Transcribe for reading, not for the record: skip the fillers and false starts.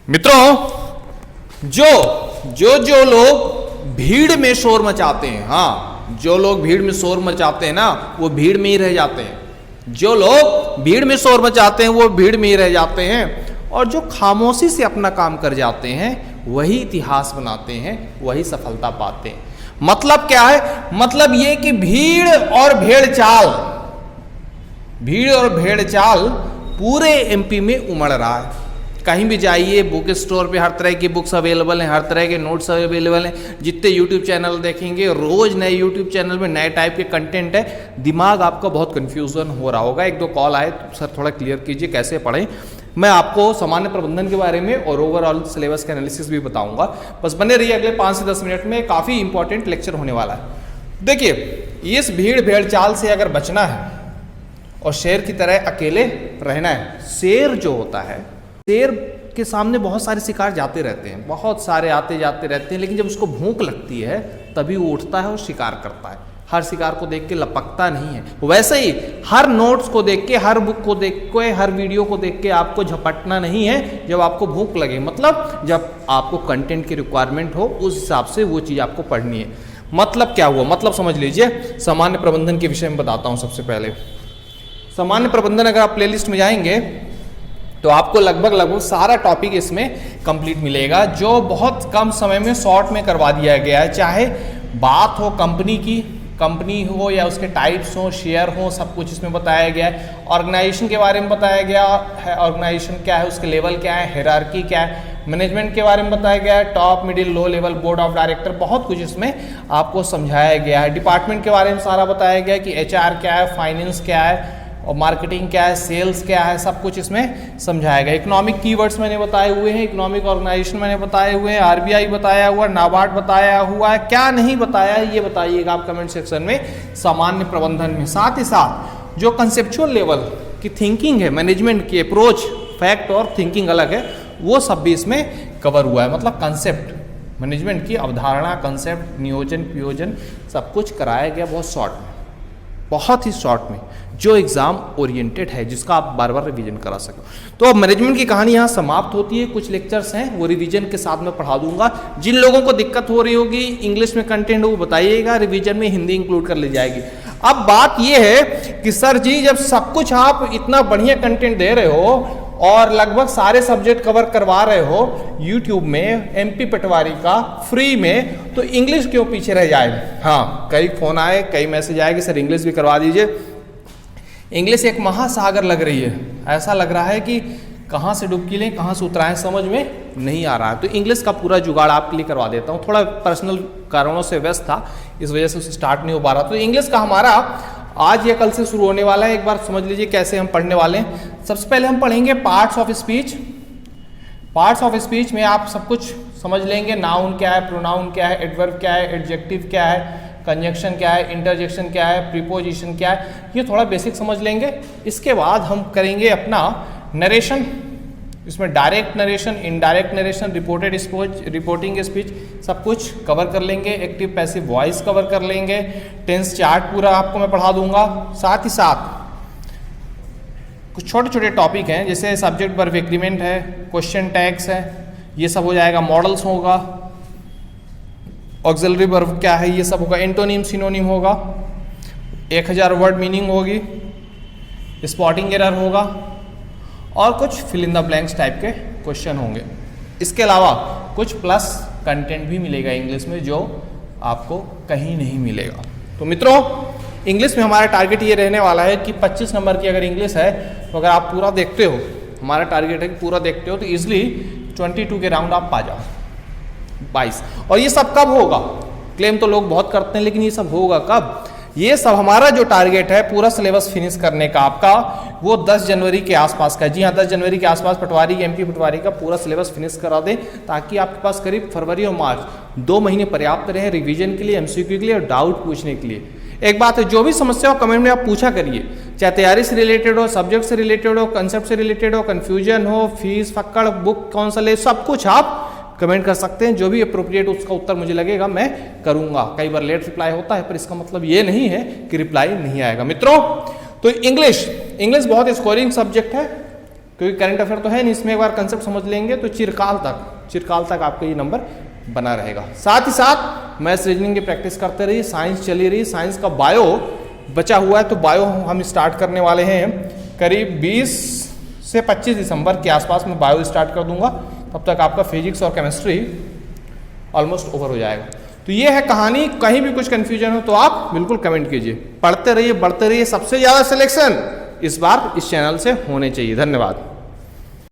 मित्रों, जो लोग भीड़ में शोर मचाते हैं, हाँ, जो लोग भीड़ में शोर मचाते हैं ना, वो भीड़ में ही रह जाते हैं। जो लोग भीड़ में शोर मचाते हैं वो भीड़ में ही रह जाते हैं, और जो खामोशी से अपना काम कर जाते हैं वही इतिहास बनाते हैं, वही सफलता पाते हैं। मतलब क्या है? मतलब ये कि भीड़ और भेड़चाल पूरे एमपी में उमड़ रहा है। कहीं भी जाइए, बुक स्टोर पे हर तरह की बुक्स अवेलेबल हैं, हर तरह के नोट्स अवेलेबल हैं। जितने यूट्यूब चैनल देखेंगे, रोज नए यूट्यूब चैनल में नए टाइप के कंटेंट है। दिमाग आपका बहुत कंफ्यूजन हो रहा होगा। एक दो कॉल आए, तो सर थोड़ा क्लियर कीजिए कैसे पढ़ें। मैं आपको सामान्य प्रबंधन के बारे में और ओवरऑल सिलेबस का एनालिसिस भी बताऊंगा। बस बने रहिए, अगले 5 से 10 मिनट में काफ़ी इंपॉर्टेंट लेक्चर होने वाला है। देखिए, इस भीड़ भेड़चाल से अगर बचना है और शेर की तरह अकेले रहना है, शेर जो होता है, शेर के सामने बहुत सारे शिकार जाते रहते हैं, बहुत सारे आते जाते रहते हैं, लेकिन जब उसको भूख लगती है तभी वो उठता है और शिकार करता है। हर शिकार को देख के लपकता नहीं है। वैसे ही हर नोट्स को देख के, हर बुक को देख के, हर वीडियो को देख के आपको झपटना नहीं है जब आपको भूख लगे। मतलब जब आपको कंटेंट की रिक्वायरमेंट हो, उस हिसाब से वो चीज़ आपको पढ़नी है। मतलब क्या हुआ? मतलब समझ लीजिए, सामान्य प्रबंधन के विषय में बताता हूँ। सबसे पहले सामान्य प्रबंधन, अगर आप प्लेलिस्ट में जाएंगे तो आपको लगभग सारा टॉपिक इसमें कंप्लीट मिलेगा, जो बहुत कम समय में शॉर्ट में करवा दिया गया है। चाहे बात हो कंपनी हो या उसके टाइप्स हो, शेयर हो, सब कुछ इसमें बताया गया है। ऑर्गेनाइजेशन के बारे में बताया गया है, ऑर्गेनाइजेशन क्या है, उसके लेवल क्या है, हायरार्की क्या है। मैनेजमेंट के बारे में बताया गया है, top, middle, low level, board of director, बहुत कुछ इसमें आपको समझाया गया है। डिपार्टमेंट के बारे में सारा बताया गया है कि एचआर क्या है, फाइनेंस क्या है, और मार्केटिंग क्या है, सेल्स क्या है, सब कुछ इसमें समझाया गया। इकोनॉमिक कीवर्ड्स मैंने बताए हुए हैं, इकोनॉमिक ऑर्गेनाइजेशन मैंने बताए हुए हैं, आरबीआई बताया हुआ, नाबार्ड बताया हुआ है। क्या नहीं बताया है ये बताइएगा आप कमेंट सेक्शन में। सामान्य प्रबंधन में साथ ही साथ जो कंसेप्चुअल लेवल की थिंकिंग है, मैनेजमेंट की अप्रोच, फैक्ट और थिंकिंग अलग है, वो सब भी इसमें कवर हुआ है। मतलब कंसेप्ट, मैनेजमेंट की अवधारणा, कंसेप्ट, नियोजन, प्रयोजन, सब कुछ कराया गया बहुत शॉर्ट में, बहुत ही शॉर्ट में, जो एग्जाम ओरिएंटेड है, जिसका आप बार बार रिवीजन करा सको। तो अब मैनेजमेंट की कहानी यहाँ समाप्त होती है। कुछ लेक्चर्स हैं वो रिवीजन के साथ में पढ़ा दूंगा। जिन लोगों को दिक्कत हो रही होगी, इंग्लिश में कंटेंट वो बताइएगा, रिवीजन में हिंदी इंक्लूड कर ली जाएगी। अब बात ये है कि सर जी, जब सब कुछ आप इतना बढ़िया कंटेंट दे रहे हो और लगभग सारे सब्जेक्ट कवर करवा रहे हो यूट्यूब में, एमपी पटवारी का फ्री में, तो इंग्लिश क्यों पीछे रह जाए? हाँ, कई फोन आए, कई मैसेज आए कि सर इंग्लिश भी करवा दीजिए। इंग्लिश एक महासागर लग रही है, ऐसा लग रहा है कि कहाँ से डुबकी लें, कहाँ से उतराएं, समझ में नहीं आ रहा है। तो इंग्लिश का पूरा जुगाड़ आपके लिए करवा देता हूँ। थोड़ा पर्सनल कारणों से व्यस्त था, इस वजह से उसे स्टार्ट नहीं हो पा रहा। तो इंग्लिश का हमारा आज या कल से शुरू होने वाला है। एक बार समझ लीजिए कैसे हम पढ़ने वाले हैं। सबसे पहले हम पढ़ेंगे parts of speech. Parts of speech में आप सब कुछ समझ लेंगे। नाउन क्या है, प्रोनाउन क्या है, एडवर्ब क्या है, एडजेक्टिव क्या है, कंजक्शन क्या है, इंटरजेक्शन क्या है, प्रीपोजिशन क्या है, ये थोड़ा बेसिक समझ लेंगे। इसके बाद हम करेंगे अपना नरेशन। इसमें direct narration, indirect narration, reporting speech, सब कुछ कवर कर लेंगे। एक्टिव पैसिव वॉइस कवर कर लेंगे। टेंस चार्ट पूरा आपको मैं पढ़ा दूंगा। साथ ही साथ कुछ छोटे छोटे टॉपिक हैं, जैसे सब्जेक्ट वर्ब एग्रीमेंट है, क्वेश्चन टैग्स है, ये सब हो जाएगा। मॉडल्स होगा, ऑक्सिलरी वर्ब क्या है, ये सब होगा। एंटोनिम, सिनोनिम होगा, 1000 वर्ड मीनिंग होगी, स्पॉटिंग एरर होगा, और कुछ fill in the blanks type के क्वेश्चन होंगे। इसके अलावा कुछ प्लस कंटेंट भी मिलेगा इंग्लिश में, जो आपको कहीं नहीं मिलेगा। तो मित्रों, इंग्लिश में हमारा टारगेट ये रहने वाला है कि 25 नंबर की अगर इंग्लिश है, तो अगर आप पूरा देखते हो, हमारा टारगेट है कि पूरा देखते हो, तो ईजिली 22 के राउंड आप पा जाओ, 22। और ये सब कब होगा? क्लेम तो लोग बहुत करते हैं, लेकिन ये सब होगा कब? ये सब हमारा जो टारगेट है पूरा सिलेबस फिनिश करने का आपका, वो 10 जनवरी के आसपास का। जी हाँ, 10 जनवरी के आसपास पटवारी, एमपी पटवारी का पूरा सिलेबस फिनिश करा दें, ताकि आपके पास करीब फरवरी और मार्च 2 महीने पर्याप्त रहे रिवीजन के लिए, एमसीक्यू के लिए और डाउट पूछने के लिए। एक बात है, जो भी समस्या हो कमेंट में आप पूछा करिए, चाहे तैयारी से रिलेटेड हो, सब्जेक्ट से रिलेटेड हो, कंसेप्ट से रिलेटेड हो, कन्फ्यूजन हो, फीस, फक्कड़, बुक कौन सा ले, सब कुछ आप कमेंट कर सकते हैं। जो भी अप्रोप्रिएट उसका उत्तर मुझे लगेगा मैं करूंगा। कई बार लेट रिप्लाई होता है, पर इसका मतलब ये नहीं है कि रिप्लाई नहीं आएगा। मित्रों, तो इंग्लिश बहुत स्कोरिंग सब्जेक्ट है, क्योंकि करंट अफेयर तो है नहीं, इसमें एक बार कंसेप्ट समझ लेंगे तो चिरकाल तक आपका ये नंबर बना रहेगा। साथ ही साथ मैथ्स रीजनिंग की प्रैक्टिस करते रहिए, साइंस चली रही, साइंस का बायो बचा हुआ है, तो बायो हम स्टार्ट करने वाले हैं करीब 20 से 25 दिसंबर के आसपास में बायो स्टार्ट कर दूंगा। तब तक आपका फिजिक्स और केमिस्ट्री ऑलमोस्ट ओवर हो जाएगा। तो ये है कहानी। कहीं भी कुछ कंफ्यूजन हो तो आप बिल्कुल कमेंट कीजिए। पढ़ते रहिए, बढ़ते रहिए। सबसे ज़्यादा सिलेक्शन इस बार इस चैनल से होने चाहिए। धन्यवाद।